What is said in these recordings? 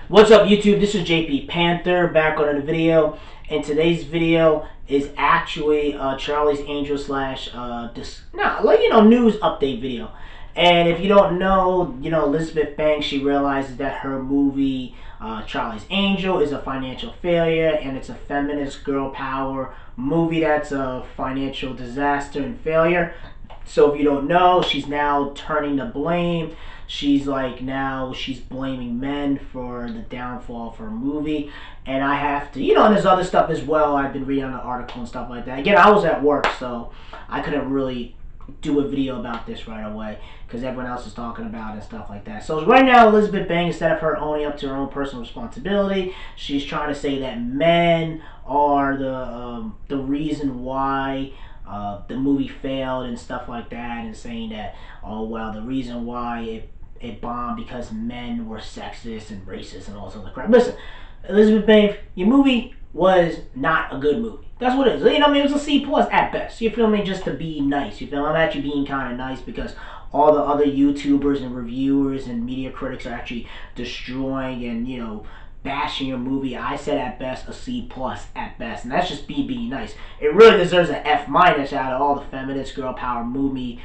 What's up, YouTube? This is JP Panther back on a video, and today's video is actually Charlie's Angel slash news update video. And if you don't know, Elizabeth Banks, she realizes that her movie Charlie's Angel is a financial failure, and it's a feminist girl power movie that's a financial disaster and failure. So if you don't know, she's now turning the blame. She's blaming men for the downfall of her movie. And I have to, and there's other stuff as well. I've been reading on the article and stuff like that. Again, I was at work, so I couldn't really do a video about this right away because everyone else is talking about it and stuff like that. So right now, Elizabeth Banks, instead of her owning up to her own personal responsibility, she's trying to say that men are the reason why the movie failed and stuff like that, and saying that, oh well, the reason why it bombed because men were sexist and racist and all this other crap. Listen, Elizabeth Banks, your movie was not a good movie. That's what it is. You know what I mean? It was a C plus at best. You feel me? Just to be nice. You feel me? I'm actually being kind of nice because all the other YouTubers and reviewers and media critics are actually destroying and bashing your movie. I said at best a C plus at best, and that's just being nice. It really deserves an F minus out of all the feminist girl power movie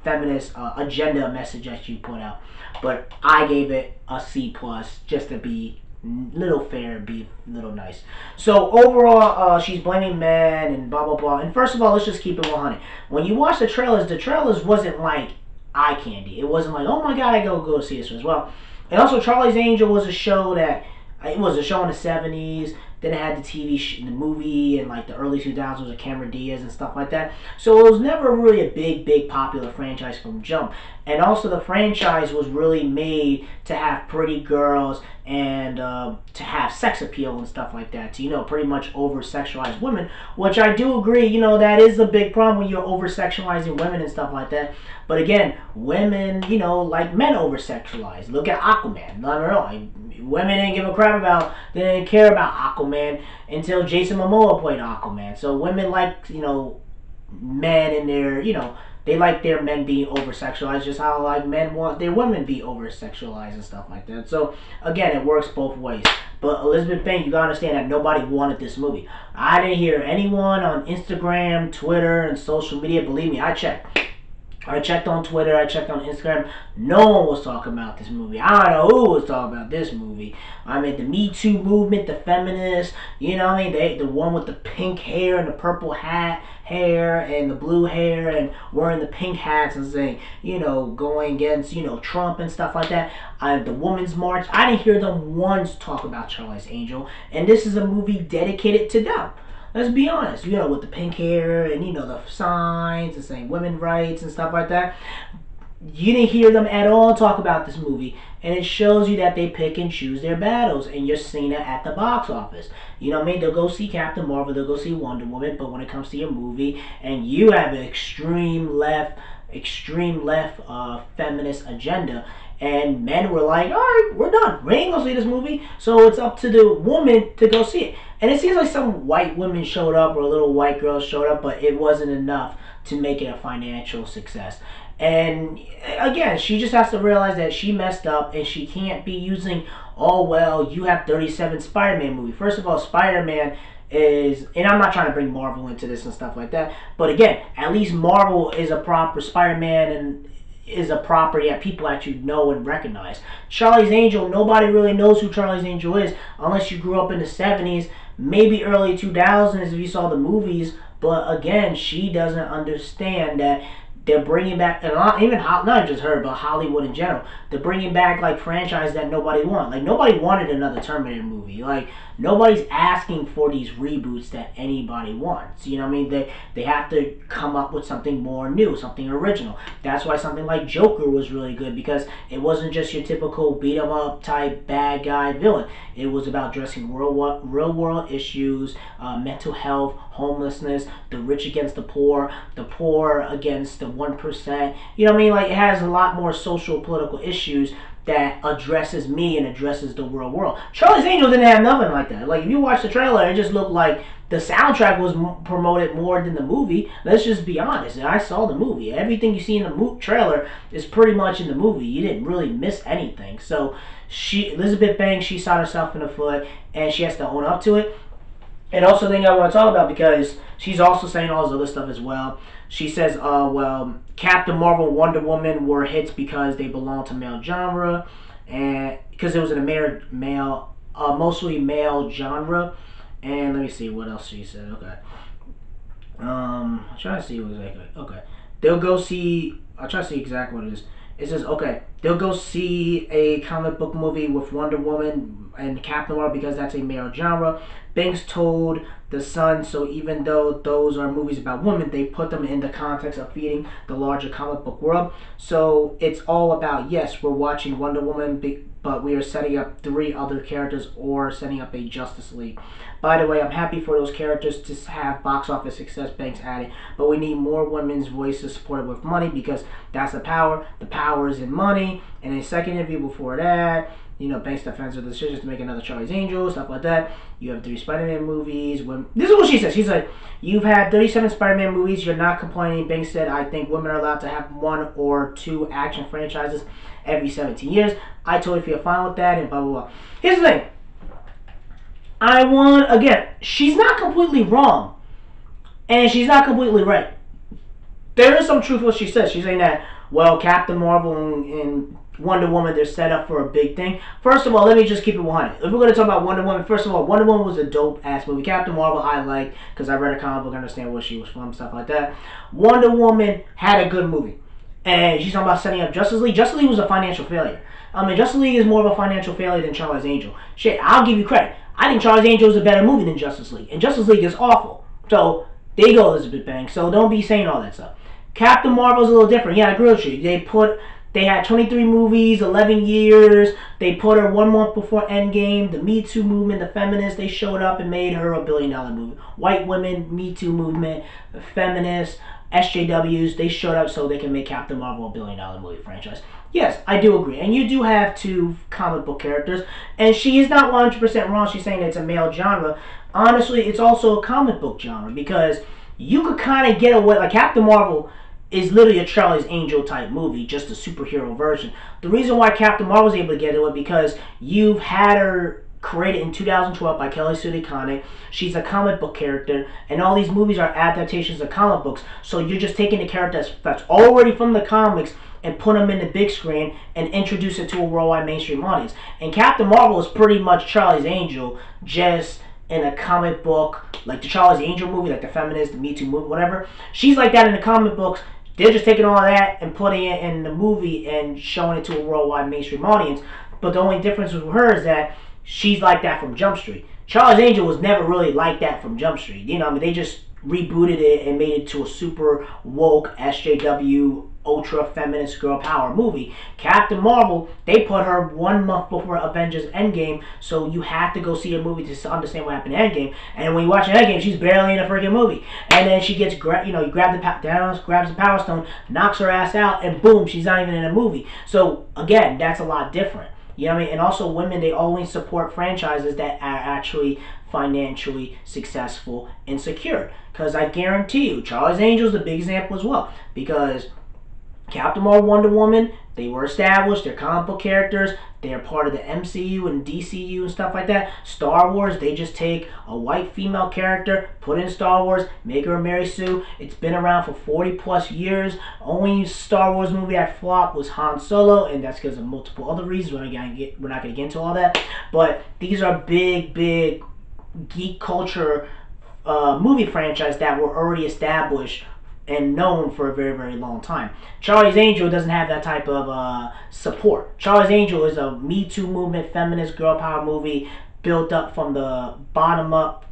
feminist agenda message that you put out. But I gave it a C plus just to be little fair, be little nice. So overall, she's blaming men and blah blah blah. And first of all, let's just keep it 100. When you watch the trailers wasn't like eye candy. It wasn't like, oh my god, I go see this as well. And also, Charlie's Angel was a show that it was a show in the 70s. Then it had the movie in like the early 2000s with Cameron Diaz and stuff like that. So it was never really a big popular franchise from jump. And also the franchise was really made to have pretty girls and to have sex appeal and stuff like that. To, pretty much over-sexualize women, which I do agree, that is a big problem when you're over-sexualizing women and stuff like that. But again, women, like men over-sexualize. Look at Aquaman. I don't know. Women didn't give a crap about, they didn't care about Aquaman until Jason Momoa played Aquaman. So women like, men in their, they like their men being over-sexualized, just how like men want their women be over-sexualized and stuff like that. So again, it works both ways. But Elizabeth Banks, you gotta understand that nobody wanted this movie. I didn't hear anyone on Instagram, Twitter, and social media. Believe me, I checked. I checked on Twitter, I checked on Instagram. No one was talking about this movie. I don't know who was talking about this movie. I mean, the Me Too movement, the feminists, the one with the pink hair and the purple hair and the blue hair and wearing the pink hats and saying, going against, Trump and stuff like that. The Women's March. I didn't hear them once talk about Charlie's Angel. And this is a movie dedicated to them. Let's be honest, with the pink hair and, the signs and saying women's rights and stuff like that. You didn't hear them at all talk about this movie. And it shows you that they pick and choose their battles. And you're seeing it at the box office. You know what I mean? They'll go see Captain Marvel, they'll go see Wonder Woman. But when it comes to your movie and you have an extreme left feminist agenda, and men were like, all right, we're done. We ain't gonna see this movie. So it's up to the woman to go see it. And it seems like some white women showed up or little white girls showed up, but it wasn't enough to make it a financial success. And again, she just has to realize that she messed up and she can't be using, oh, well, you have 37 Spider-Man movies. First of all, Spider-Man is, and I'm not trying to bring Marvel into this and stuff like that, but again, at least Marvel is a proper Spider-Man and is a property that people actually know and recognize. Charlie's Angel, nobody really knows who Charlie's Angel is unless you grew up in the 70s, maybe early 2000s if you saw the movies. But again, she doesn't understand that they're bringing back, and not just her, but Hollywood in general. They're bringing back like franchises that nobody wants. Like nobody wanted another Terminator movie. Like nobody's asking for these reboots that anybody wants. You know what I mean? They have to come up with something more new, something original. That's why something like Joker was really good, because it wasn't just your typical beat 'em up type bad guy villain. It was about addressing real world issues, mental health, homelessness, the rich against the poor against the 1%. You know what I mean? Like it has a lot more social political issues that addresses me and addresses the real world. Charlie's Angels didn't have nothing like that. Like, if you watch the trailer, it just looked like the soundtrack was promoted more than the movie. Let's just be honest. I saw the movie. Everything you see in the trailer is pretty much in the movie. You didn't really miss anything. So Elizabeth Banks, she shot herself in the foot, and she has to own up to it. And also, the thing I want to talk about, because she's also saying all this other stuff as well. She says, well, Captain Marvel and Wonder Woman were hits because they belong to male genre, and because it was in a mostly male genre. And let me see what else she said. Okay. I'm trying to see what exactly. Okay. They'll go see. I'll try to see exactly what it is. It says, okay, they'll go see a comic book movie with Wonder Woman and Captain Marvel because that's a male genre. Banks told The Sun, so even though those are movies about women, they put them in the context of feeding the larger comic book world. So it's all about, yes, we're watching Wonder Woman, but we are setting up 3 other characters or setting up a Justice League. By the way, I'm happy for those characters to have box office success, Banks added, but we need more women's voices supported with money because that's the power. The power is in money. And a second interview before that, Banks defends her decision to make another Charlie's Angels, stuff like that. You have 3 Spider-Man movies. This is what she says. She's like, you've had 37 Spider-Man movies. You're not complaining. Banks said, I think women are allowed to have 1 or 2 action franchises every 17 years. I totally feel fine with that, and blah, blah, blah. Here's the thing. Again, she's not completely wrong, and she's not completely right. There is some truth to what she says. She's saying that, well, Captain Marvel and Wonder Woman, they're set up for a big thing. First of all, let me just keep it 100. If we're going to talk about Wonder Woman, first of all, Wonder Woman was a dope-ass movie. Captain Marvel, I liked, because I read a comic book, I understand where she was from, stuff like that. Wonder Woman had a good movie. And she's talking about setting up Justice League. Justice League was a financial failure. Justice League is more of a financial failure than Charlie's Angel. Shit, I'll give you credit. I think Charlie's Angel is a better movie than Justice League. And Justice League is awful. So, there you go, Elizabeth Banks. So, don't be saying all that stuff. Captain Marvel's a little different. Yeah, I agree with you. They had 23 movies, 11 years. They put her 1 month before Endgame. The Me Too movement, the feminists, they showed up and made her a $1 billion movie. White women, Me Too movement, the feminists, SJWs, they showed up so they can make Captain Marvel a $1 billion movie franchise. Yes, I do agree. And you do have 2 comic book characters. And she is not 100% wrong. She's saying it's a male genre. Honestly, it's also a comic book genre because you could kind of get away. Like, Captain Marvel is literally a Charlie's Angel type movie, just a superhero version. The reason why Captain Marvel was able to get it because you've had her created in 2012 by Kelly Sue DeConnick. She's a comic book character, and all these movies are adaptations of comic books. So you're just taking the characters that's already from the comics and put them in the big screen and introduce it to a worldwide mainstream audience. And Captain Marvel is pretty much Charlie's Angel, just in a comic book, like the Charlie's Angel movie, like the Feminist, the Me Too movie, whatever. She's like that in the comic books. They're just taking all that and putting it in the movie and showing it to a worldwide mainstream audience. But the only difference with her is that she's like that from Jump Street. Charlie's Angel was never really like that from Jump Street. They just rebooted it and made it to a super woke SJW ultra feminist girl power movie. Captain Marvel, they put her 1 month before Avengers Endgame, so you have to go see a movie to understand what happened in Endgame. And when you watch Endgame, she's barely in a freaking movie. And then she gets, grabs the Power Stone, knocks her ass out, and boom, she's not even in a movie. So again, that's a lot different. You know what I mean? And also, women, they always support franchises that are actually financially successful and secure. Because I guarantee you, Charlie's Angel is a big example as well. Because Captain Marvel, Wonder Woman, they were established. They're comic book characters. They're part of the MCU and DCU and stuff like that. Star Wars, they just take a white female character, put in Star Wars, make her a Mary Sue. It's been around for 40 plus years. Only Star Wars movie that flopped was Han Solo, and that's because of multiple other reasons. We're not going to get into all that. But these are big geek culture movie franchise that were already established and known for a very, very long time. Charlie's Angel doesn't have that type of support. Charlie's Angel is a Me Too movement, feminist girl power movie built up from the bottom up,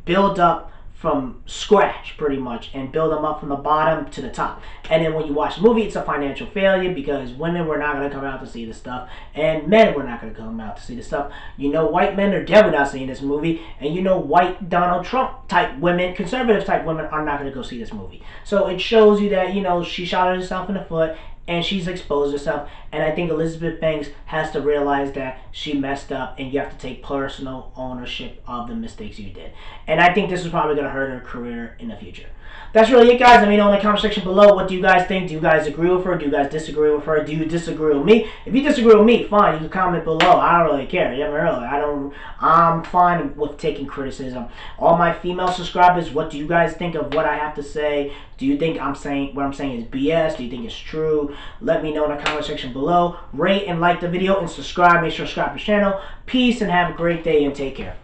built up from scratch pretty much, and build them up from the bottom to the top. And then when you watch the movie, it's a financial failure because women were not going to come out to see this stuff, and men were not going to come out to see this stuff. White men are definitely not seeing this movie, and white Donald Trump type women, conservative type women, are not going to go see this movie. So it shows you that she shot herself in the foot, and she's exposed herself. And I think Elizabeth Banks has to realize that she messed up, and you have to take personal ownership of the mistakes you did. And I think this is probably going to hurt her career in the future. That's really it, guys. Let me know in the comment section below, what do you guys think? Do you guys agree with her? Do you guys disagree with her? Do you disagree with me? If you disagree with me, fine, you can comment below. I don't really care. You haven't heard, I'm fine with taking criticism. All my female subscribers, what do you guys think of what I have to say? Do you think what I'm saying is BS? Do you think it's true? Let me know in the comment section below. Rate and like the video and subscribe. Make sure to subscribe to the channel. Peace and have a great day and take care.